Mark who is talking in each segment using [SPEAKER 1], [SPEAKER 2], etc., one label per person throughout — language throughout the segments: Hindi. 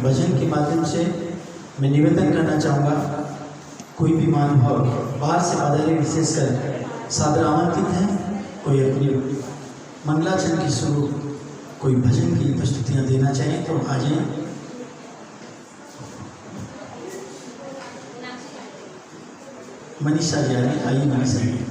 [SPEAKER 1] भजन के माध्यम से मैं निवेदन करना चाहूँगा, कोई भी महानुभाव बाहर से पधारे विशेषकर सादर आमंत्रित हैं, कोई अपनी मंगलाचरण की शुरू कोई भजन की प्रस्तुतियाँ देना चाहें तो आ जाएं। मनीषा जी आइए, मनीषा जी।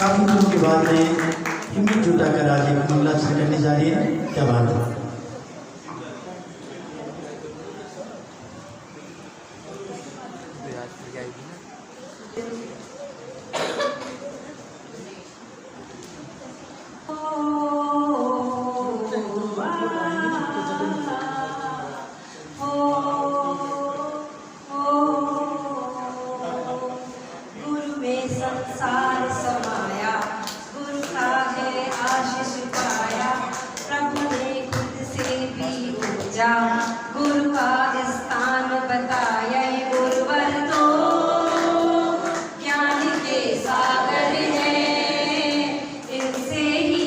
[SPEAKER 1] काफी दिनों के बाद में हिम्मत जुटाकर आज एक मंगलाचरण करने जा रही है। क्या बात है।
[SPEAKER 2] संसार समाया, गुरु का है आशीष पाया, प्रभु ने खुद से भी पूजा, गुरु का स्थान बताया। गुरुवर तो ज्ञान के सागर है, इनसे ही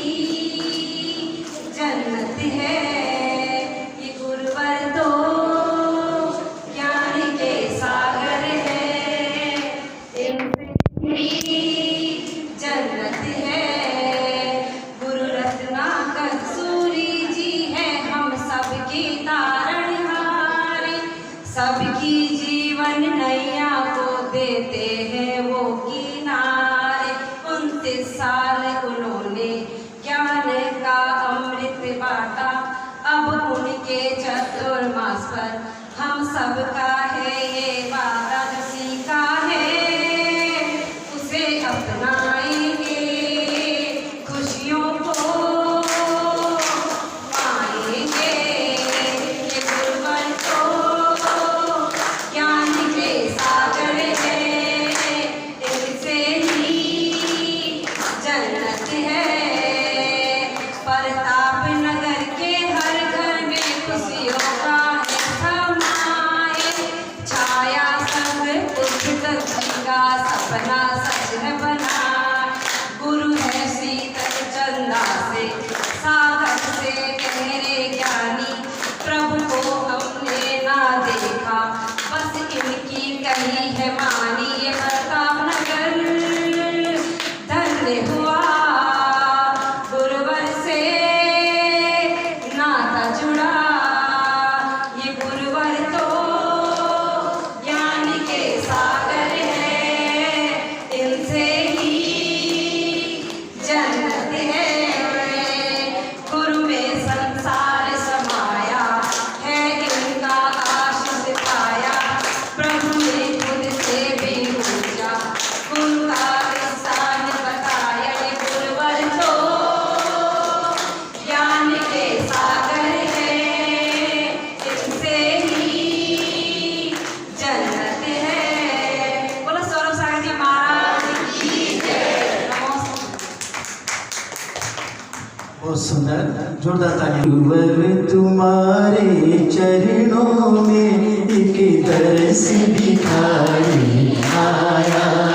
[SPEAKER 2] जन्नत है। ये गुरुवर तो ज्ञान के सागर है, इनसे जन्नत है। गुरु रत्नाकर सूरी जी है हम सबके तारणहार। सबकी जीवन नैया को देते हैं वो किनारे। 29 साल उन्होंने ज्ञान का अमृत बांटा। अब उनके चतुर्मास पर हम सबका है ये वादा, जो सीखा है उसे अपनाएंगे, खुशियों को पाएंगे। ये गुरुवर तो ज्ञान के सागर है, इनसे ही जन्नत है। प्रताप नगर के हर घर में खुशियों का है समाए। छाया संग उठत का सपना सच है बना। गुरु है शीतल चंदा से, सागर से गहरे ज्ञानी। प्रभु को हमने ना देखा, बस इनकी कही है मानी। ये प्रताप नगर धन्य हुआ, गुरुवर से नाता जुड़ा। ये गुरुवर तो ज्ञान के सागर है, इनसे ही जन्नत है। गुरु में संसार समाया है, इनका आशीष पाया। प्रभु ने खुद से भी पूछा, गुरु का स्थान बताया। ये गुरुवर तो ज्ञान के सागर है, इनसे ही जन्नत है। बोलो सौरभ सागर जी महाराज की जय। नमस्ते।
[SPEAKER 1] बहुत सुंदर, जोरदार तालियां। गुरुवर तुम्हारे चरणों में एक दर्श भिखारी आया है।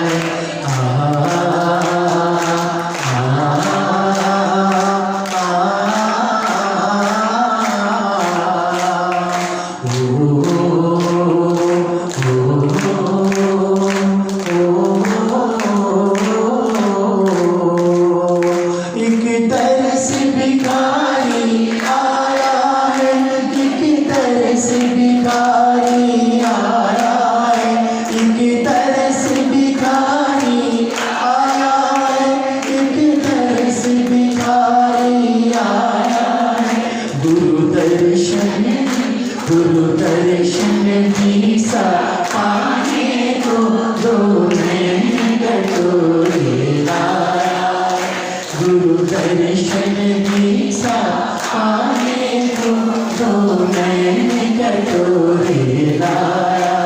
[SPEAKER 1] एक दर्श भिखारी आया है, एक दर्श भिखारी आया है, एक दर्श भिखारी आया है, एक दर्श भिखारी आया है। गुरु दर्शन दिशा पाने को दो नैन कटोरे लाया। गुरु दर्शन दिशा पाने को दो नैन कटोरे लाया।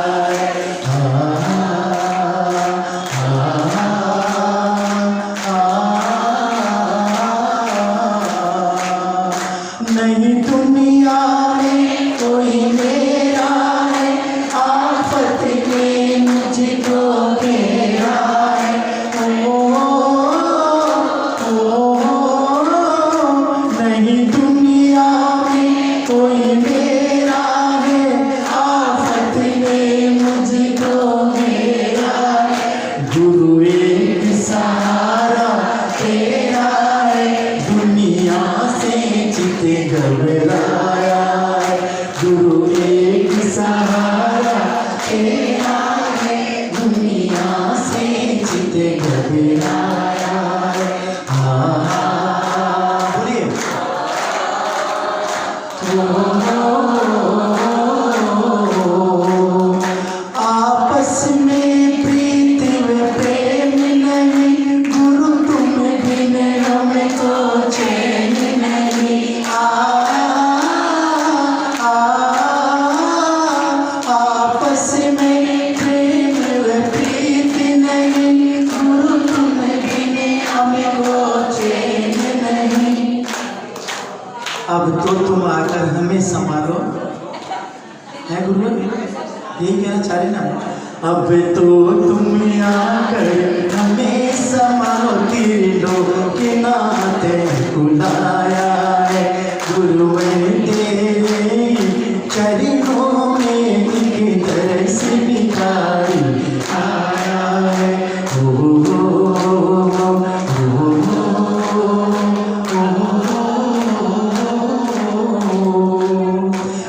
[SPEAKER 1] नहीं दुनिया में कोई मेरा है, आफत ने मुझको घेरा है। नहीं दुनिया में कोई मेरा है, आफत ने मुझको घेरा है। गुरु एक सहारा तेरा है, दुनिया से चित घबराया है। गुरु एक सहारा तेरा है, दुनिया से चित घबराया है। बोलिए। आपस में प्रीत व प्रेम नहीं, गुरु तुम बिन हमको चैन नहीं। आपस में प्रेम व प्रीत नहीं, गुरु तुम बिन हमको चैन नहीं। अब तो तुम आकर हमें संभालो, है गुरु, यही कहना चाह रहे ना। अब तो तुम आकर हमें संभालो, तीनों के नाते बुलाया है। गुरु तेरे चरणों में एक दर्श भिखारी आया है।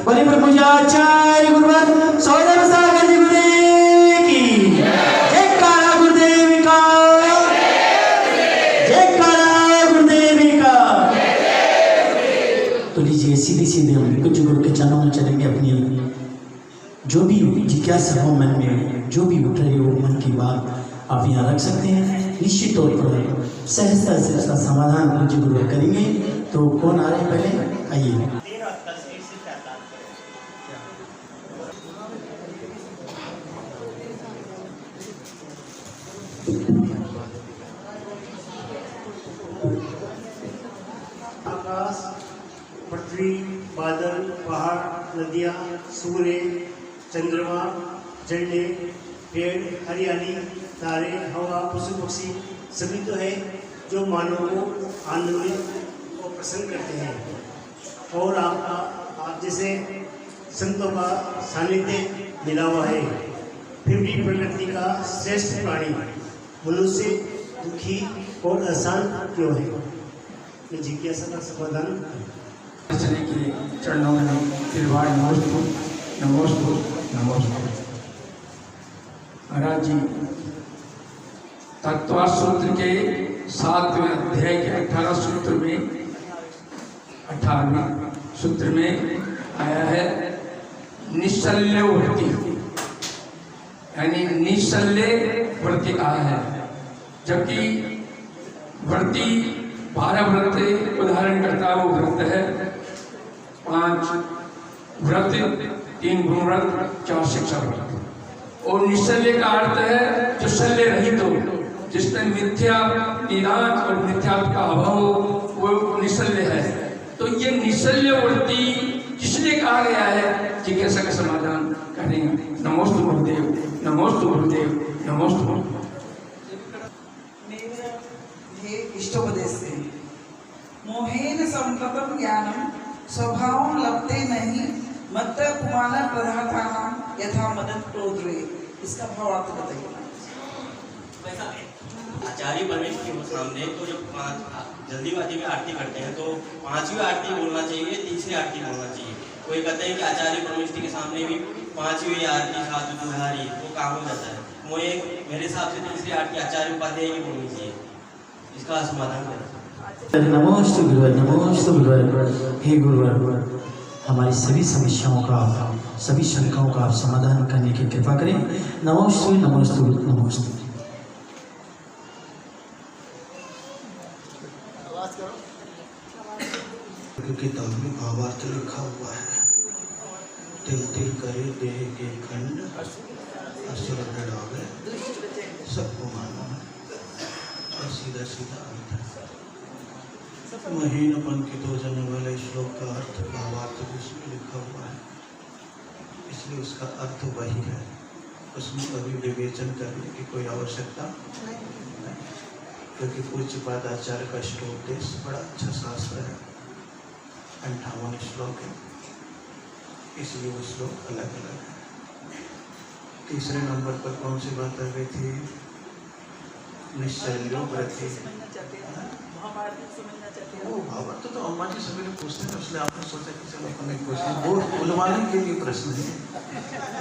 [SPEAKER 1] बोले प्रभु जा आचार्य गुरुवर सौरभ सागर जी गुरुदेव की जयकारा गुरुदेव का, जयकारा गुरुदेव का। तो लीजिए सीधे सीधे हम कुछ गुरु के चरणों में चलेंगे। अपनी जो भी जिज्ञासा हो मन में, जो भी उठ रही हो मन की बात आप यहाँ रख सकते हैं। निश्चित तौर पर सहजता से उसका समाधान कुछ गुरु करेंगे। तो कौन आ रहे हैं पहले, आइए।
[SPEAKER 3] आकाश, पृथ्वी, बादल, पहाड़, नदियाँ, सूर्य, चंद्रमा, झंडे, पेड़, हरियाली, तारे, हवा, पशु पक्षी सभी तो है जो मानव को आनंदित और प्रसन्न करते हैं। और आप जैसे संतों का सानिध्य मिला हुआ है। फिर भी प्रकृति का श्रेष्ठ प्राणी मनुष्य दुखी और अशांत क्यों है? मैं जिज्ञासा का समाधान
[SPEAKER 4] चले के चरणों में फिर बार नमोस्तु नमोस्तु नमोस्तु। महाराज जी तत्व सूत्र के 7वें अध्याय के 18 सूत्र में 18वें सूत्र में आया है निश्चल्य वृत्ति, यानी निश्चल्य वृत्ति आया है। जबकि वृत्ति 12 व्रत उदाहरण करता वो व्रत है 5 व्रत, 3 गुण व्रत, 4 शिक्षा व्रत। और निश्चल्य का अर्थ है जो शल्य रहित हो, जिसमें मिथ्या निराश और मिथ्या का अभाव हो, वो निश्चल्य है। तो ये निश्चल्य वृत्ति किसलिए कहा गया है, जिज्ञासा का समाधान करेंगे। नमोस्तु गुरुदेव, नमोस्तु गुरुदेव, नमोस्तु गुरुदेव।
[SPEAKER 5] हे इष्टोपदेश से मोहेन संप्रतम ज्ञानम स्वभावं लभते नहीं मत्त पुमान पदार्थानां यथा मदद क्रोध्रे। इसका भावार्थ बताइए।
[SPEAKER 6] आचार्य परमेश के सामने तो जब 5 जल्दीबाजी में आरती करते हैं तो 5वीं आरती बोलना चाहिए, 3री आरती बोलना चाहिए। कोई कहते हैं कि आचार्य परमेश के सामने भी 5वीं आरती 7 दुधारी वो काम हो जाता है। मेरे हिसाब से 3री आरती आचार्य उपाध्याय की बोलनी चाहिए। इसका समाधान करें।
[SPEAKER 1] नमोस्तु गुरुवर, नमोस्तु गुरुवर। हे गुरुवर, हमारी सभी समस्याओं का, सभी शंकाओं का आप समाधान करने की कृपा करें। नमोस्तु नमोस्तु नमोस्तु।
[SPEAKER 7] किताब में भावार्थ लिखा हुआ है। तिल तिल करे देह के खंड, असुर लड़ावे सबको मानो। और सीधा सीधा अर्थ है। महीनपन की 2 जन्म वाले श्लोक का अर्थ भावार्थ भी उसमें लिखा हुआ है, इसलिए उसका अर्थ वही है। उसमें कभी विवेचन करने की कोई आवश्यकता नहीं, क्योंकि पूज्य पादाचार्य का श्लोक बड़ा अच्छा शास्त्र है। 58 श्लोक है, इसलिए वो श्लोक अलग अलग है। 3रे नंबर पर कौन सी बात आ गई थी? निश्चल्यो वृत्ति। वो भावार्थ तो अम्मा जी सभी लोग पूछते हैं, इसलिए आपने सोचा कि चलो हमें क्वेश्चन वो बुलवाने के लिए प्रश्न है।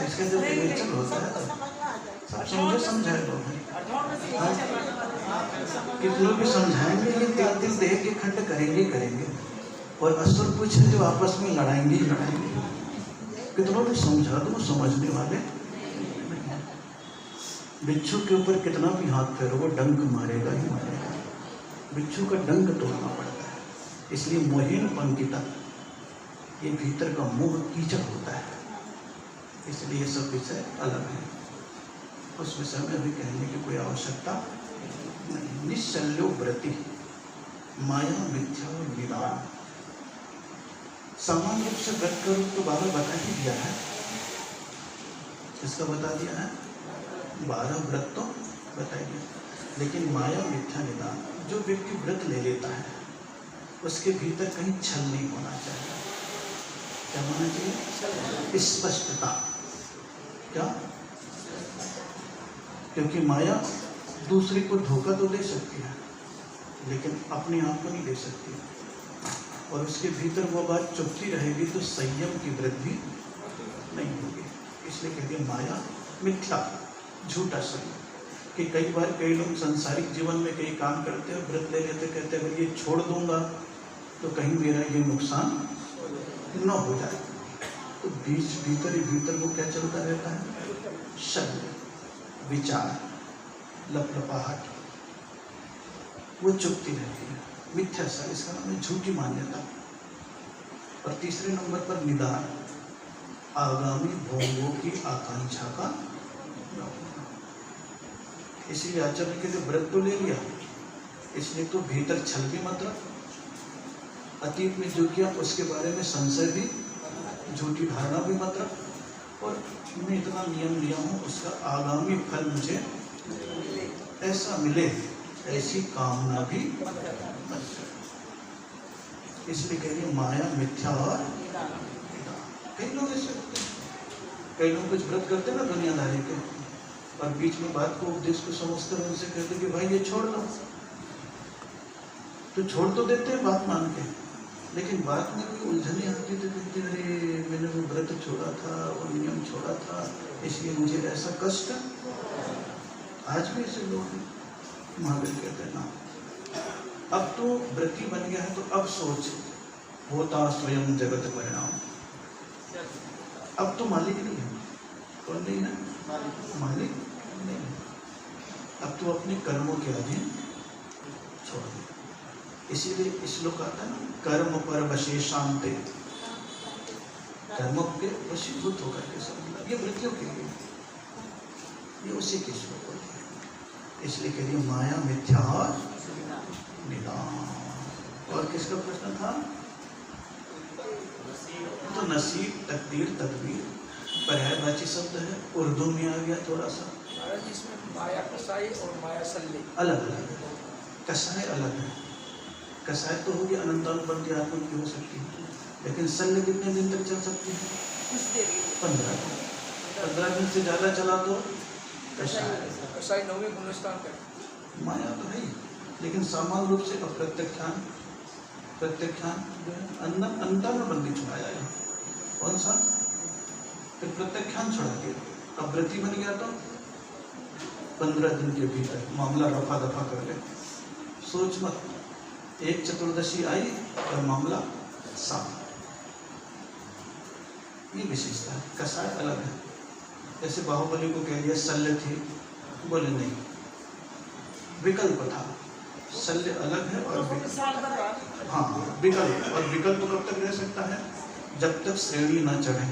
[SPEAKER 7] इसका जो विवेचन होता है सब समझे समझाए लोग हैं, कितनों भी समझाएंगे ये तिल तिल देह के खंड करेंगे। और असुर कुछ है जो आपस में लड़ाएंगे ही लड़ाएंगे। कितनों भी समझा दो समझने वाले। बिच्छू के ऊपर कितना भी हाथ फेरो वो डंक मारेगा ही मारेगा। बिच्छू का डंक तोड़ना पड़ता है। इसलिए मोहीनपन की तक ये भीतर का मोह कीचड़ होता है, इसलिए ये सब विषय अलग है। उस विषय में अभी कहने की कोई आवश्यकता नहीं। निश्चल्यो वृत्ति माया मिथ्या निदान। सामान्य रूप से व्रत का रूप तो बाबा बता ही दिया है। इसका बता दिया है 12 व्रत तो बताइए, लेकिन माया मिथ्या निदान। जो व्यक्ति व्रत ले लेता है उसके भीतर कहीं छल नहीं होना चाहिए। क्या होना चाहिए? स्पष्टता। क्या? क्योंकि माया दूसरे को धोखा तो दे सकती है, लेकिन अपने आप को नहीं दे सकती। और उसके भीतर वो बात चुपती रहेगी तो संयम की वृद्धि इसलिए कह दिया माया मिथ्या, झूठा शरीर। कि कई बार कई लोग संसारिक जीवन में कई काम करते हैं, व्रत ले लेते, कहते हैं अगर ये छोड़ दूंगा तो कहीं मेरा ये नुकसान न हो जाए। तो बीच भीतर ही भीतर वो क्या चलता रहता है, शब्द, विचार, लपलपाहट, वो चुपती रहती है, मिथ्या सा, इसका नाम है झूठी मान्यता। और तीसरे नंबर पर निदान, आगामी भोगों की आकांक्षा का। इसलिए आचार्य के लिए व्रत तो ले लिया, इसलिए तो भीतर छल भी मत रख, अतीत में जो किया उसके बारे में संशय भी, झूठी धारणा भी मत रख, और मैं इतना नियम लिया हूँ उसका आगामी फल मुझे ऐसा मिले, ऐसी कामना भी मत कर। इसलिए कह रही माया मिथ्या और कई लोग ऐसे होते हैं, कई लोग कुछ व्रत करते हैं ना दुनियादारी के, और बीच में बात को उपदेश को समझते हैं, उनसे कहते कि भाई ये छोड़ लो, तो छोड़ तो देते हैं बात मान के, लेकिन बात में कोई उलझने आती तो कहते अरे मैंने वो व्रत छोड़ा था, वो नियम छोड़ा था, इसलिए मुझे ऐसा कष्ट। आज भी ऐसे लोग हैं। महावीर कहते हैं ना, अब तो व्रती बन गया है तो अब सोच, होता स्वयं जगत परिणाम। अब तो मालिक नहीं है, कौन नहीं है, मालिक नहीं है। अब तो अपने कर्मों के अधीन छोड़ दे। इसीलिए श्लोक आता है ना, कर्म पर वशेषांते, कर्म के वशीभूत होकर के सब, ये वृत्तियों के लिए, ये उसी के श्लोक होते हैं। इसलिए कह रही माया मिथ्या और निदान। और किसका प्रश्न था, तो नसीब, तकदीर, तदबीर पर्यायवाची शब्द है, उर्दू में आ गया थोड़ा सा।
[SPEAKER 4] इसमें माया कसाई और माया सल्ले
[SPEAKER 7] अलग अलग है, कसाई अलग है। कसाई तो होगी अनंतानुबंधी आत्मा की हो सकती है, लेकिन शल्य कितने दिन तक चल सकती है, 15 दिन। 15 दिन से ज़्यादा चला तो
[SPEAKER 4] कसाई नौवीं गुणस्थान का
[SPEAKER 7] माया तो है ही, लेकिन सामान्य रूप से अप्रत्यक्षान, प्रत्यक्षान जो है अनंतानुबंधी छुड़ाया है। कौन सा, फिर प्रत्यक्षान छुड़ा दिया। अब व्रती बन गया तो 15 दिन के भीतर मामला रफा दफा कर ले। सोच मत, एक चतुर्दशी आई और मामला साफ। ये विशेषता है, कसाय अलग है। जैसे बाहुबली को कह दिया शल्य थी, बोले नहीं, विकल्प था। शल्य अलग है और हाँ विकल्प, और विकल्प कब तक रह सकता है, जब तक श्रेणी ना चढ़े,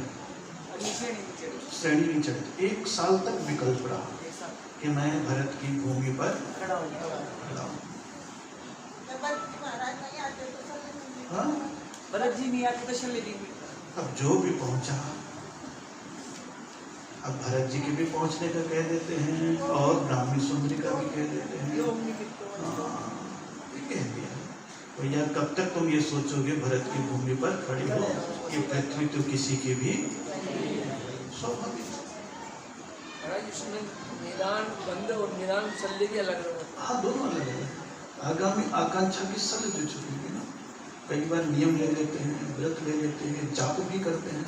[SPEAKER 7] श्रेणी नहीं चढ़े। 1 साल तक विकल्प रहा कि मैं भरत की भूमि पर खड़ा हूँ। हाँ?
[SPEAKER 5] भरत जी नहीं आते तो शल्य नहीं।
[SPEAKER 7] अब जो भी पहुंचा, अब भरत जी के भी पहुंचने का कह देते हैं और ब्राह्मी सुंदरी का भी कह देते हैं। ये कह दिया भैया, कब तक तुम ये सोचोगे भरत की भूमि पर खड़ी हो, ये पृथ्वी तो किसी की भी स्वाभाविक।
[SPEAKER 4] इसमें निदान बंद और निदान सल्ले के अलग अलग।
[SPEAKER 7] हाँ, दोनों अलग है। आगामी आकांक्षा की शल्य जो छुपेगी ना, कई बार नियम ले लेते हैं, व्रत ले लेते हैं, जाप भी करते हैं,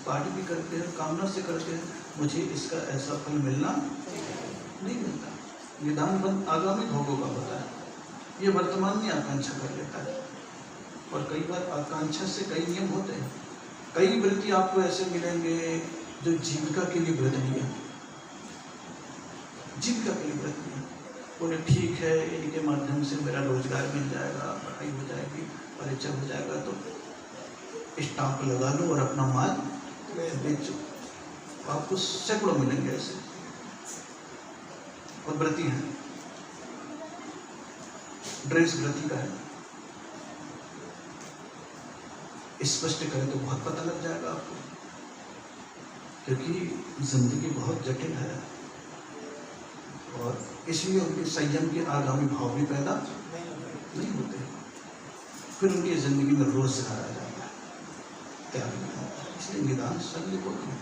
[SPEAKER 7] पाठ भी करते हैं, कामना से करते हैं, मुझे इसका ऐसा फल मिलना नहीं मिलता। निदान बंद आगामी भोगों का होता है, ये वर्तमान में आकांक्षा कर लेता है। और कई बार आकांक्षा से कई नियम होते हैं। कई वृत्ति आपको ऐसे मिलेंगे जो जीविका के लिए व्रत नहीं है, जीविका के लिए व्रत नहीं है। बोले ठीक है, इनके माध्यम से मेरा रोजगार मिल जाएगा, पढ़ाई हो जाएगी, परिचय हो जाएगा, तो स्टाम्प लगा लो और अपना माल बेचो। आपको सैकड़ों मिलेंगे ऐसे, और व्रती हैं। ड्रेस व्रती का है, स्पष्ट करें तो बहुत पता लग जाएगा आपको, क्योंकि जिंदगी बहुत जटिल है और इसलिए उनके संयम के आगामी भाव भी पैदा नहीं होते। फिर उनकी जिंदगी में रोजगार आ जाता है, त्याग नहीं होता। इसलिए निदान शल्य को नहीं।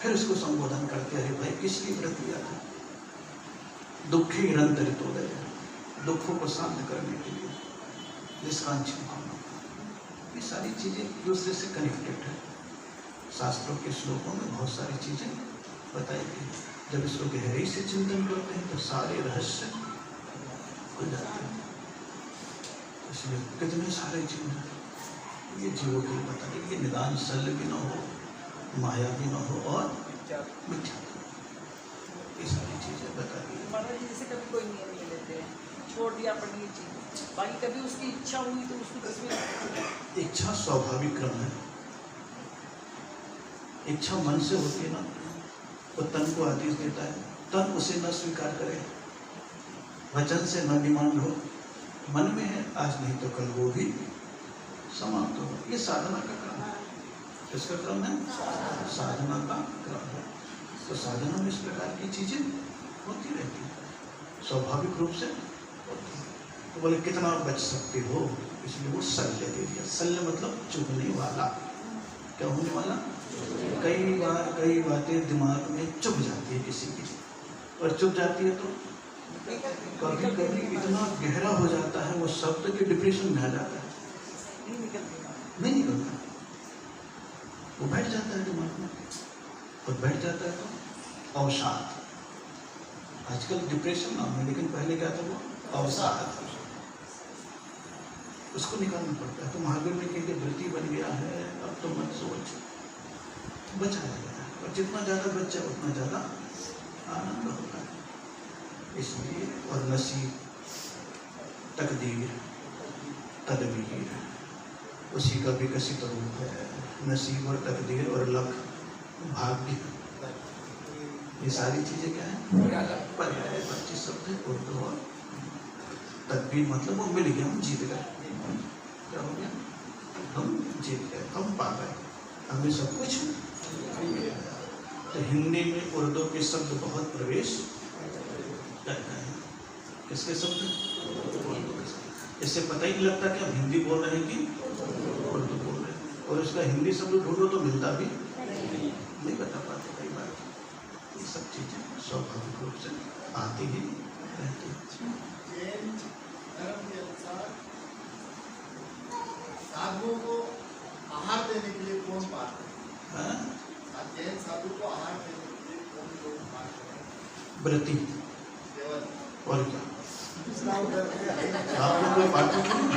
[SPEAKER 7] फिर उसको संबोधन करते हैं, भाई किस लिए व्रत लिया था, दुखी निरंतरित हो गए, दुखों को शांत करने के लिए, निष्कांक्षी भावना। ये सारी चीजें एक दूसरे से कनेक्टेड है। शास्त्रों के श्लोकों में बहुत सारी चीजें बताई गई। जब इसको गहराई से चिंतन करते हैं तो सारे रहस्य खुल जाते हैं। इसलिए कितने सारे जीव हैं, ये जीवों के लिए बता दें, ये निदान शल्य भी न हो, माया भी न हो और मिथ्या, ये सारी चीजें बता दी।
[SPEAKER 5] महाराज जी जैसे कभी कोई नियम नहीं लेते हैं, छोड़ दिया पढ़ने की चीज, बाकी कभी उसकी इच्छा हुई तो उसको 10वीं
[SPEAKER 7] इच्छा स्वाभाविक क्रम है। इच्छा मन से होती है ना, वो तन को आदेश देता है, तन उसे न स्वीकार करे, वचन से न डिमांड हो, मन में है आज नहीं तो कल वो भी समाप्त होगा। ये साधना का क्रम है। किसका क्रम है? साधना का क्रम है। तो साधना में इस प्रकार की चीजें होती रहती है, स्वाभाविक रूप से होती है। तो बोले कितना बच सकते हो, इसलिए वो शल्य दे दिया। शल्य मतलब चुभने वाला। क्या होने वाला? कई बार कई बातें दिमाग में चुभ जाती है किसी की, और चुभ जाती है तो कभी कभी इतना गहरा हो जाता है वो शब्द कि डिप्रेशन में आ जाता है, नहीं निकलता, वो बैठ जाता है दिमाग में, और बैठ जाता है तो अवसाद। आजकल डिप्रेशन नाम है, लेकिन पहले क्या था? वो अवसाद। उसको निकालना पड़ता है। तो महावीर ने कही वृत्ति बन गया है, अब तो मत सोच, बचाया गया है, और जितना ज़्यादा बच्चा उतना ज़्यादा आनंद होता है। इसलिए और नसीब, तकदीर, तदबीर उसी का विकसित रूप है। नसीब और तकदीर और लक, भाग्य, ये सारी चीजें क्या है? पर्यायवाची शब्द है उर्दू। और तदबीर मतलब वो मिल गया, हम जीत गए। क्या हो गया? हम जीत गए, हम पा गए, हमें सब कुछ मिल गया। तो हिंदी में उर्दू के शब्द बहुत प्रवेश करते हैं। किसके शब्द? उर्दू के शब्द। इससे पता ही नहीं लगता कि हम हिंदी बोल रहे हैं कि उर्दू बोल रहे हैं, और इसका हिंदी शब्द ढूंढो तो मिलता भी नहीं बता पाते कई बार। ये सब चीजें स्वाभाविक रूप से आती ही रहती है।
[SPEAKER 8] साधुओं को आहार देने के लिए कौन पात्र है? जैन साधु को आहार देने के लिए कौन लोग पात्र है?
[SPEAKER 7] व्रती।
[SPEAKER 8] केवल
[SPEAKER 7] और क्या?
[SPEAKER 8] आप
[SPEAKER 7] लोग कोई पात्र नहीं,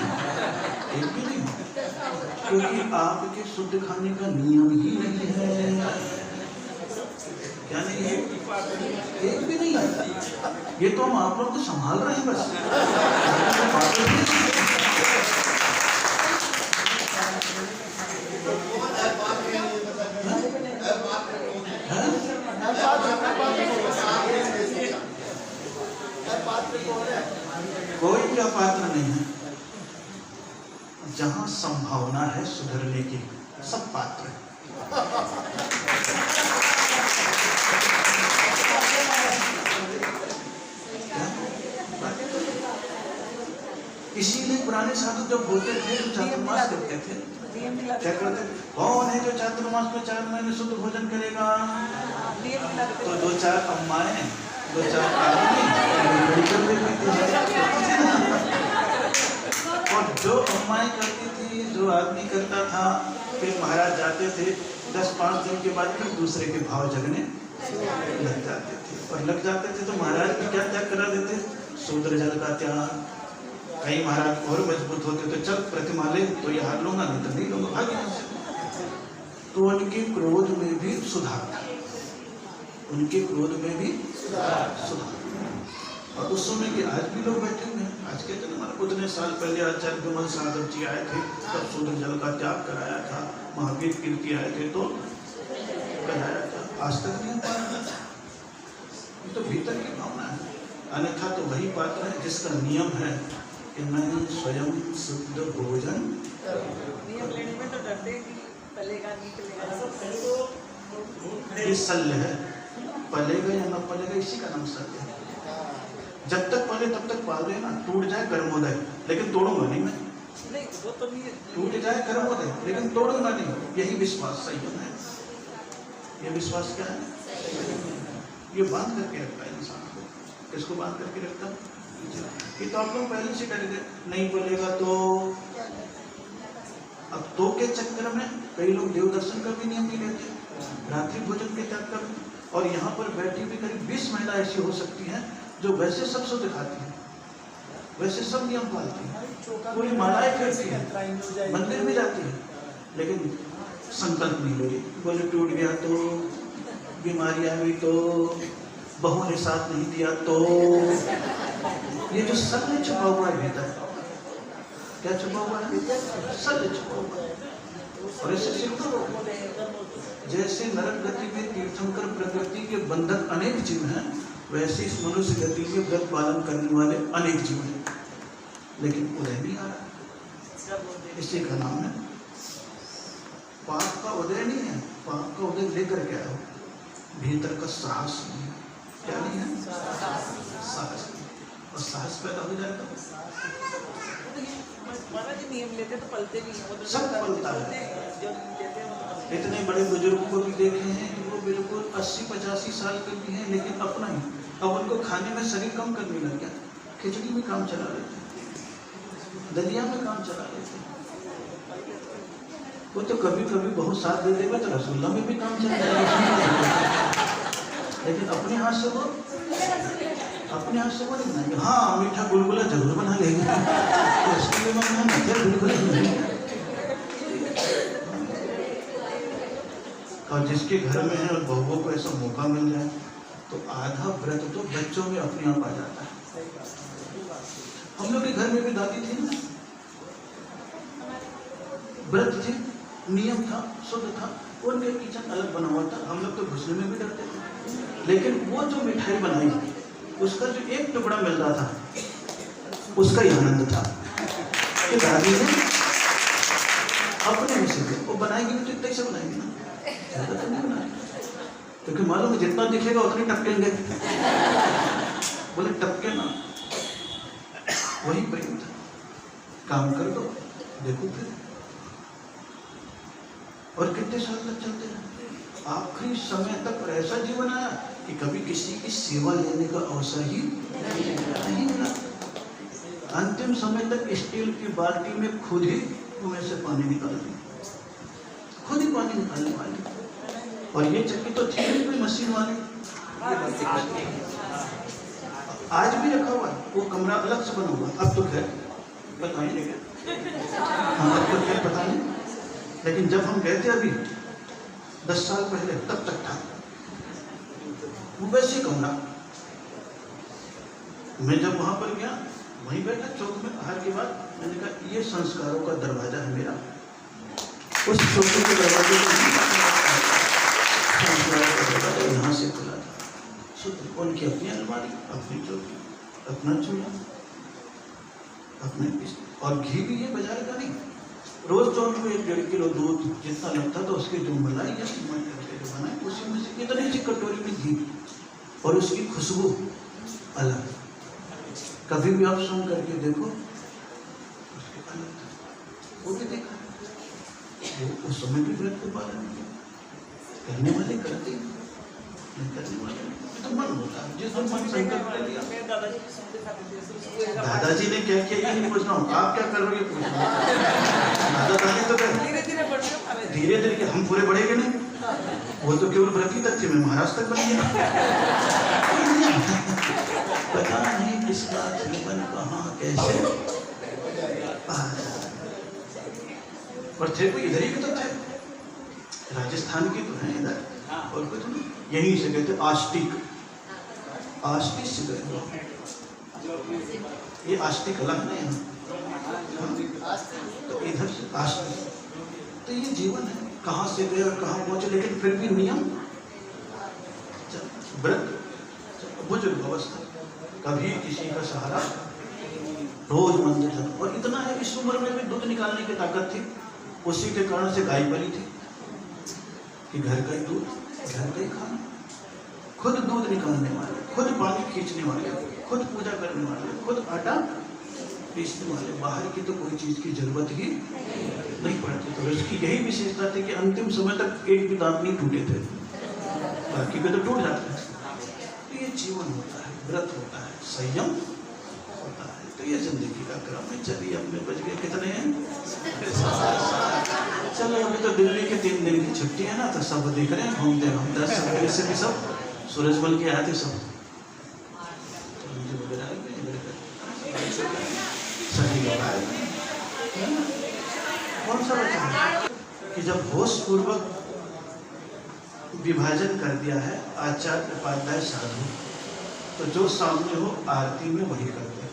[SPEAKER 7] एक भी नहीं, क्योंकि आपके शुद्ध खाने का नियम ही नहीं है। क्या नहीं है? एक भी नहीं है। ये तो हम आप लोग को संभाल रहे हैं बस। कोई भी अपात्र नहीं है। जहां संभावना है सुधरने की, सब पात्र है। इसीलिए पुराने साधु जब बोलते थे तो चातुर्मास करते थे। क्या करते? कौन है जो चातुर्मास में 4 महीने शुद्ध भोजन करेगा? तो 2-4 अम्माएं, 2-4 आदमी, और जो अम्माएं करती थी, जो आदमी करता था, फिर महाराज जाते थे, 10-5 दिन के बाद फिर दूसरे के भाव जगने लग जाते थे। और लग जाते थे तो महाराज भी क्या त्याग करा देते? शूद्र जल का त्याग। कहीं महाराज और मजबूत होते तो चल प्रतिमा ले, तो ये हार लूंगा, नहीं तो नहीं लूंगा, भाग यहाँ से। तो उनके क्रोध में भी सुधार था, उनके क्रोध में भी सुधार। और उस समय के आज भी लोग बैठे हुए हैं। आज कहते हैं उतने साल पहले आचार्य विमल साधव जी आए थे, तब शूद्र जल का त्याग कराया था। महावीर कीर्ति आए थे तो कराया था, आज तक नहीं पाया। ये तो भीतर की भावना है। अन्यथा तो वही पात्र है जिसका नियम है कि मैं स्वयं शुद्ध भोजन।
[SPEAKER 5] नियम लेने में तो डरते हैं कि पलेगा नहीं पलेगा।
[SPEAKER 7] ये शल्य है, पलेगा या न पलेगा, इसी का नाम शल्य है। जब तक पले तब तक पाल रहे ना, टूट जाए कर्मोदय, लेकिन तोड़ूंगा नहीं मैं।
[SPEAKER 5] नहीं वो तो नहीं है।
[SPEAKER 7] टूट जाए कर्मोदय, लेकिन तोड़ूंगा नहीं। यही विश्वास संयम है। ये विश्वास क्या है? ये बांध करके रखता है इंसान को। किसको बांध करके रखता है? ये तो आप लोग पहले से डर गए, नहीं बोलेगा तो अब तो के चक्कर में कई लोग देव दर्शन का भी नियम नहीं लेते, रात्रि भोजन के त्याग कर। और यहाँ पर बैठी भी करीब 20 महिला ऐसी हो सकती हैं जो वैसे सब शुद्ध खाती हैं, वैसे सब नियम पालती हैं, पूरी मालाएं करती है, मंदिर में जाती है, लेकिन संकल्प नहीं ले रही। बोले टूट गया तो, बीमारी आ गई तो, बहू ने साथ नहीं दिया तो, ये जो सब ने छुपा हुआ है भीतर, क्या छुपा हुआ है? सब ने छुपा हुआ है। और इससे सिद्धो जैसे नरक गति में तीर्थंकर प्रकृति के बंधक अनेक जीव हैं, वैसे इस मनुष्य गति में व्रत पालन करने वाले अनेक जीव हैं, लेकिन उदय नहीं आ रहा। इसी का नाम है पाप का उदय नहीं है, पाप का उदय लेकर के आओ, भीतर का साहस नहीं है। क्या नहीं है? साहस। और साहस पैदा हो जाएगा,
[SPEAKER 5] महाराज जी नियम लेते तो पलते भी हैं,
[SPEAKER 7] सब पलता है।
[SPEAKER 5] जो लेते हैं
[SPEAKER 7] इतने बड़े बुजुर्गों को भी देखे हैं कि वो बिल्कुल 80-85 साल के भी हैं, लेकिन अपना ही अब उनको खाने में शरीर कम करने लग गया, खिचड़ी में काम चला लेते, दलिया में काम चला लेते। वो तो कभी कभी बहुत साथ दे देगा तो रसगुल्ला में भी काम चला जाएगा, लेकिन अपने हाथ से वो नहीं बनाएंगे। हाँ, मीठा गुलगुला जरूर बना लेंगे, तो उसके लिए मैं गुलगुला। और जिसके घर में है और बहुओं को ऐसा मौका मिल जाए तो आधा व्रत तो बच्चों में अपने आप आ जाता है। हम लोग के घर में भी दादी थी ना, व्रत थी, नियम था, शुद्ध था, उनके किचन अलग बना हुआ था, हम लोग तो घुसने में भी डरते थे, लेकिन वो जो मिठाई बनाई उसका जो एक टुकड़ा मिल रहा था उसका ही आनंद था कि दादी ने अपने में से वो बनाएगी तो इतना से बनाएगी ना, ज्यादा तो नहीं बनाएगी, क्योंकि मालूम है जितना दिखेगा उतनी टपकेंगे, बोले टपके ना, वही प्रेम था। काम कर दो, देखो फिर। और कितने साल तक चलते रहे, आखिरी समय तक ऐसा जीवन आया कि कभी किसी की सेवा लेने का अवसर ही नहीं मिला। अंतिम समय तक स्टील की बाल्टी में खुद ही कुएं से पानी निकाल दी, खुद ही पानी निकालने वाली। और ये चक्की तो थी नहीं कोई मशीन वाली, आज भी रखा हुआ है, वो कमरा अलग से बना हुआ। अब तो खैर पता ही नहीं गया, अब तो खैर पता नहीं, लेकिन जब हम गए थे अभी 10 साल पहले, तब तक था वो वैसे कमरा। मैं जब वहां पर गया, वहीं बैठा चौक में, आहार के बाद मैंने कहा ये संस्कारों का दरवाजा है मेरा। उस चौक के दरवाजे को यहाँ से खुला था, उनकी अपनी अलमारी, अपनी चौकी, अपना चूल्हा, अपने और घी भी ये बाजार का नहीं, रोज तो उनको 1-1.5 किलो दूध जितना लगता था उसकी जो मलाई या बनाए उसी में से इतनी सी कटोरी में घी, और उसकी खुशबू अलग। कभी भी आप सुन करके देखो, उसके अलग था, वो भी देखा, वो उस समय भी व्रत को पालन करने वाले करते, नहीं करने वाले तो मन होता है। जिस दिन मन संकल्प कर लिया, दादाजी ने क्या किया ये नहीं पूछ रहा हूँ, आप क्या कर रहे हो, दादा तो धीरे धीरे हम पूरे बढ़ेंगे नहीं, वो तो केवल व्रती तक थे, मैं महाराष्ट्र तक बन गया। पता नहीं किसका जीवन कहाँ कैसे, और थे कोई इधर ही के तो थे, राजस्थान की तो है इधर, और कुछ नहीं, यहीं से गए थे आस्तिक, आस्तिक से गए, ये आस्तिक अलग नहीं है, तो इधर से आस्तिक, तो ये जीवन है, कहाँ से गए और कहाँ पहुंचे, लेकिन फिर भी नियम, व्रत, बुजुर्ग अवस्था, कभी किसी का सहारा, रोज मंदिर जाना। और इतना है, इस उम्र में भी दूध निकालने की ताकत थी, उसी के कारण से गाय बली थी कि घर का ही दूध, घर का ही खाना, खुद दूध निकालने वाले, खुद पानी खींचने वाले, खुद पूजा करने वाले, खुद आटा पीसने वाले, बाहर की तो कोई चीज की जरूरत ही नहीं पड़ती। तो इसकी यही विशेषता थी कि अंतिम समय तक एक भी दांत नहीं टूटे थे, बाकी के तो टूट जाते हैं। तो ये जीवन होता है, व्रत होता है, संयम होता है, तो ये जिंदगी का क्रम है। चलिए अब में बज गए कितने हैं? चलो अभी तो दिल्ली के 3 दिन की छुट्टी है ना, तो सब दिख रहे हैं घूमते घूमते। सवेरे से भी सब सूरजमल के आए थे सब, सभी लोग आए। कौन सा बचा कि जब होश पूर्वक विभाजन कर दिया है आचार्य उपाध्याय साधु, तो जो सामने हो आरती में वही करते हैं।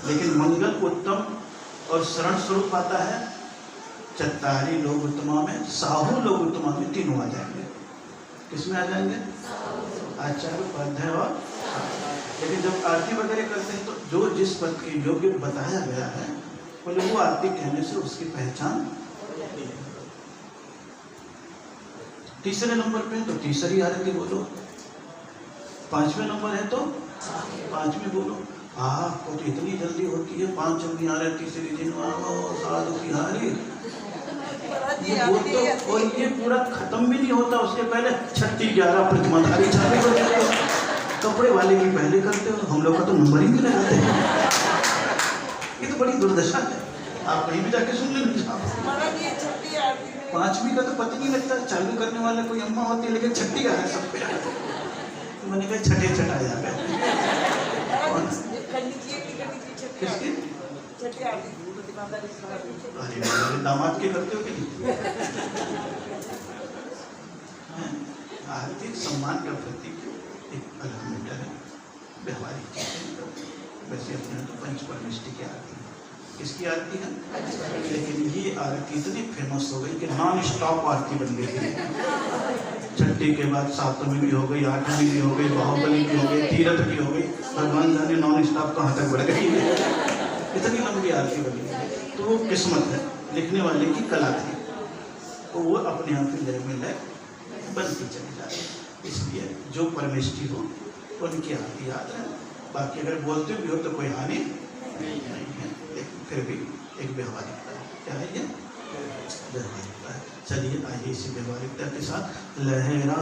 [SPEAKER 7] लेकिन मंगल उत्तम और शरण स्वरूप आता है चत्तारी लोग उत्तमा में, साहू लोग उत्तमा में, तीनों आ जाएंगे। किसमें आ जाएंगे? आचार्य उपाध्याय और। लेकिन जब आरती वगैरह करते हैं तो जो जिस पद के योग्य बताया गया है बोले वो आरती कहने से उसकी पहचान। तीसरे नंबर पे तो तीसरी आरती बोलो, 5वें नंबर है तो 5वीं बोलो। आपको तो इतनी जल्दी होती है, 5वीं आरती तीसरी दिन साधु की हारी, और ये पूरा खत्म भी नहीं होता उसके पहले 6, 11 प्रतिमाधारी चालू कर देते हो। कपड़े वाले की पहले करते हो, हम लोग का तो नंबर ही नहीं लगाते हैं। ये तो बड़ी दुर्दशा है, आप कहीं भी जाके सुन लेंगे। 5वीं का तो पता नहीं लगता, चालू करने वाला कोई अम्मा होती है, लेकिन 6ठी का है सब पे। तो मैंने कहा छठे छठा जा गए। किसकी? अरे दामाद के करते हो कि नहीं? आर्थिक सम्मान का प्रतीक एक अलग मैटर है, व्यवहारिक चीजें। वैसे अपने तो पंच परमेष्टि की आरती है। किसकी आरती है? लेकिन ये आरती इतनी फेमस हो गई कि नॉन स्टॉप आरती बन गई है। 6ठी के बाद 7वीं भी हो गई, 8वीं भी हो गई, बाहुबली भी हो गई, तीरथ भी हो गई। भगवान जाने नॉन स्टॉप कहाँ तक बढ़ गई है, इतनी लंबी आरती बनी है। तो वो किस्मत है, लिखने वाले की कला थी, तो वो अपने आप ही लय में लय बनती चली जाती है। इसलिए जो परमेष्टि हो उनकी आरती याद है। बाकी अगर बोलते भी हो तो कोई हानि नहीं है, लेकिन फिर भी एक व्यवहारिकता है। क्या है ये? व्यवहारिकता है। चलिए आइए इसी व्यवहारिकता के साथ लहरा